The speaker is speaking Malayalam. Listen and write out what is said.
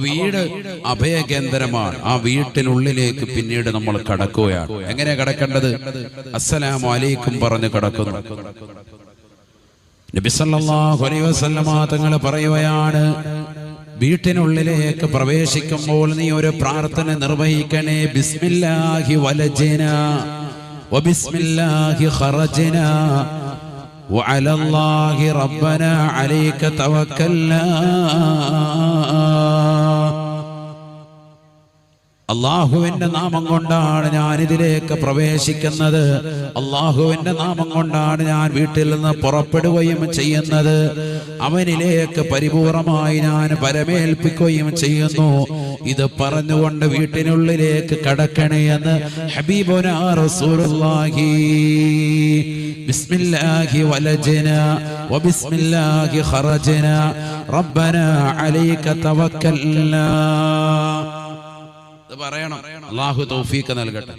വീട് അഭയകേന്ദ്രമാണ്. ആ വീട്ടിനുള്ളിലേക്ക് പിന്നീട് നമ്മൾ കടക്കുകയാണ്. എങ്ങനെ കടക്കേണ്ടത്? അസ്സലാമു അലൈക്കും പറഞ്ഞ് കടക്കുന്നു. നബി സല്ലല്ലാഹു അലൈഹി വസല്ലമ തങ്ങൾ പറയുകയാണ്, വീട്ടിനുള്ളിലേക്ക് പ്രവേശിക്കുമ്പോൾ നീ ഒരു പ്രാർത്ഥന നിർവഹിക്കണേ. ബിസ്മില്ലാഹി വലജ്നാ വബിസ്മില്ലാഹി ഖറജ്നാ വഅലല്ലാഹി റബ്ബനാ അലൈക തവക്കൽനാ. അള്ളാഹുവിന്റെ നാമം കൊണ്ടാണ് ഞാൻ ഇതിലേക്ക് പ്രവേശിക്കുന്നത്. അള്ളാഹുവിന്റെ നാമം കൊണ്ടാണ് ഞാൻ വീട്ടിൽ നിന്ന് പുറപ്പെടുകയും ചെയ്യുന്നത്. അവനിലേക്ക് പരിപൂർണമായി ഞാൻ പരമേൽപ്പിക്കുകയും ചെയ്യുന്നു. ഇത് പറഞ്ഞുകൊണ്ട് വീട്ടിനുള്ളിലേക്ക് കടക്കണേ എന്ന് ഹബീബുനാ റസൂലുള്ളാഹി. ബിസ്മില്ലാഹി വലജ്നാ വബിസ്മില്ലാഹി ഖറജ്നാ റബ്ബനാ അലൈക തവക്കൽനാ. പറയണം. അല്ലാഹു തൗഫീഖ് നൽകട്ടെ.